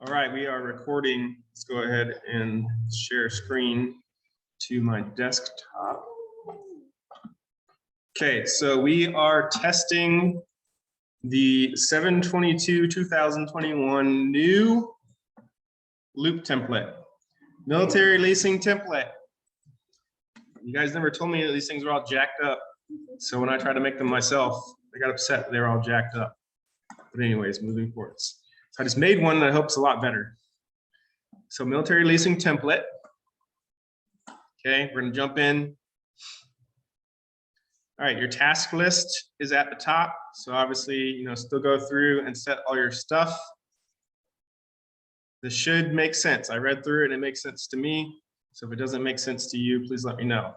All right, we are recording. Let's go ahead and share screen to my desktop. Okay, so we are testing the 7/22/2021 new loop template, military leasing template. You guys never told me that these things were all jacked up. So when I tried to make them myself, I got upset that they were all jacked up. But anyways, moving forward. So I just made one that I hope is a lot better. So military leasing template. Okay, we're gonna jump in. All right, your task list is at the top. So obviously, still go through and set all your stuff. This should make sense. I read through it and it makes sense to me. So if it doesn't make sense to you, please let me know.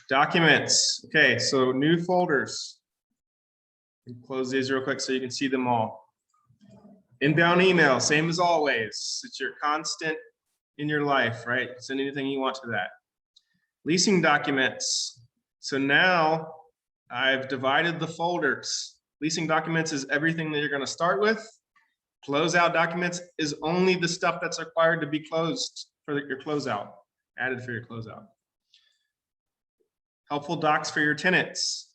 Documents. Okay, so new folders. Close these real quick so you can see them all. Inbound email, same as always. It's your constant in your life, right? Send anything you want to that. Leasing documents. So now I've divided the folders. Leasing documents is everything that you're going to start with. Closeout documents is only the stuff that's required to be closed for your closeout, added for your closeout. Helpful docs for your tenants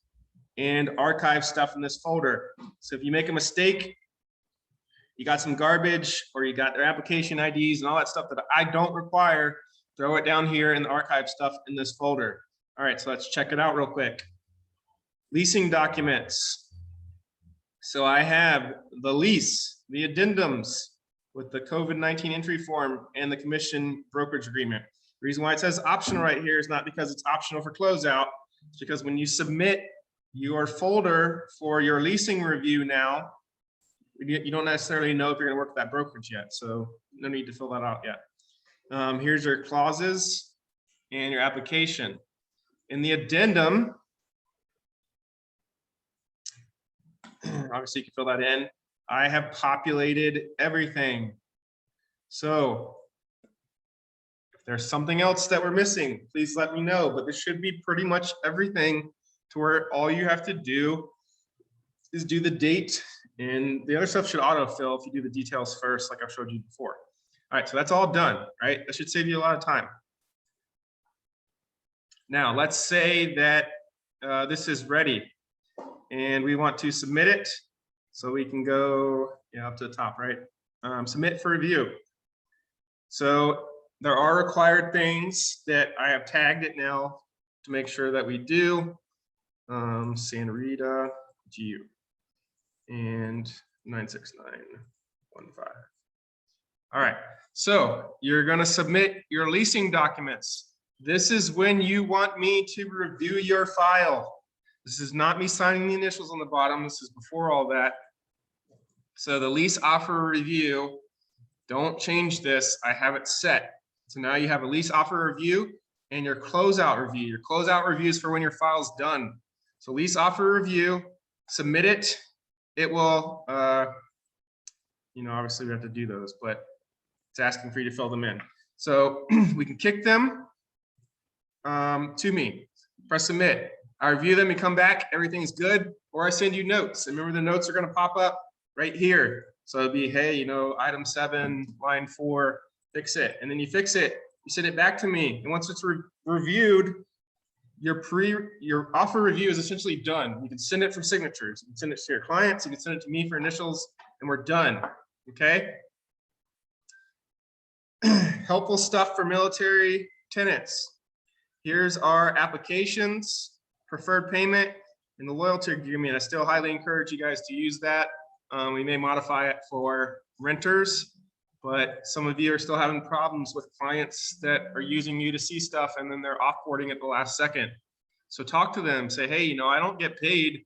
and archive stuff in this folder. So if you make a mistake, you got some garbage or you got their application IDs and all that stuff that I don't require, throw it down here in the archive stuff in this folder. All right, so let's check it out real quick. Leasing documents. So I have the lease, the addendums with the COVID-19 entry form and the commission brokerage agreement. The reason why it says optional right here is not because it's optional for closeout. It's because when you submit your folder for your leasing review now, you don't necessarily know if you're going to work with that brokerage yet. So no need to fill that out yet. Here's your clauses and your application. In the addendum, obviously you can fill that in. I have populated everything. So if there's something else that we're missing, please let me know. But this should be pretty much everything to where all you have to do is do the date, and the other stuff should autofill if you do the details first, like I've showed you before. All right, so that's all done, right? That should save you a lot of time. Now, let's say that this is ready and we want to submit it. So we can go up to the top, right? Submit for review. So there are required things that I have tagged it now to make sure that we do. San Rita, GU, and 96915. All right, so you're gonna submit your leasing documents. This is when you want me to review your file. This is not me signing the initials on the bottom. This is before all that. So the lease offer review, don't change this. I have it set. So now you have a lease offer review and your closeout review. Your closeout review is for when your file's done. So lease offer review, submit it. It will, obviously we have to do those, but it's asking for you to fill them in. So we can kick them to me, press submit. I review them and come back, everything is good, or I send you notes. And remember, the notes are gonna pop up right here. So it'd be, hey, item 7, line 4, fix it. And then you fix it, you send it back to me. And once it's reviewed, your offer review is essentially done. You can send it for signatures. You can send it to your clients. You can send it to me for initials, and we're done, okay? Helpful stuff for military tenants. Here's our applications, preferred payment, and the loyalty agreement. I still highly encourage you guys to use that. We may modify it for renters, but some of you are still having problems with clients that are using you to see stuff and then they're offboarding at the last second. So talk to them, say, hey, I don't get paid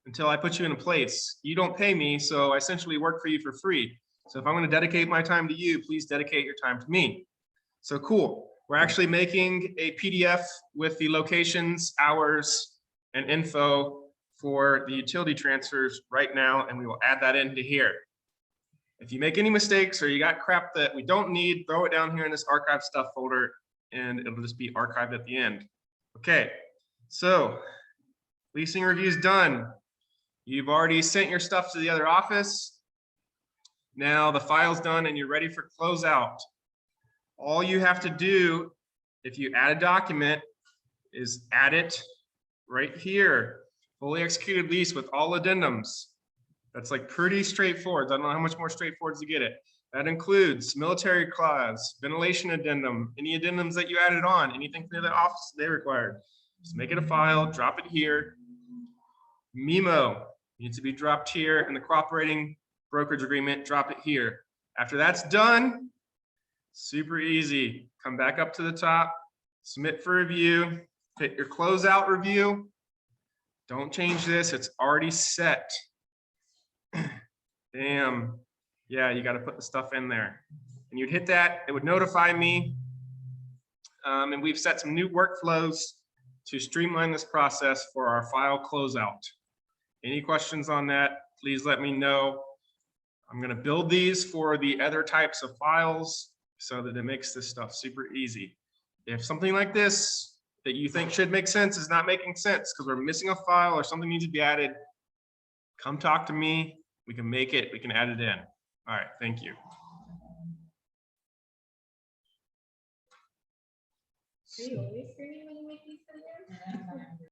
until I put you in a place. You don't pay me, so I essentially work for you for free. So if I'm going to dedicate my time to you, please dedicate your time to me. So cool. We're actually making a PDF with the locations, hours, and info for the utility transfers right now, and we will add that into here. If you make any mistakes or you got crap that we don't need, throw it down here in this archive stuff folder, and it'll just be archived at the end. Okay, so leasing review's done. You've already sent your stuff to the other office. Now the file's done and you're ready for closeout. All you have to do if you add a document is add it right here. Fully executed lease with all addendums. That's like pretty straightforward. I don't know how much more straightforward to get it. That includes military clause, ventilation addendum, any addendums that you added on, anything for the office they required. Just make it a file, drop it here. Memo needs to be dropped here, and the cooperating brokerage agreement, drop it here. After that's done, super easy. Come back up to the top, submit for review, hit your closeout review. Don't change this, it's already set. Damn. Yeah, you got to put the stuff in there. And you'd hit that, it would notify me. And we've set some new workflows to streamline this process for our file closeout. Any questions on that, please let me know. I'm going to build these for the other types of files so that it makes this stuff super easy. If something like this that you think should make sense is not making sense because we're missing a file or something needs to be added, come talk to me. We can make it, we can add it in. All right, thank you. Are you always screaming when you make these videos?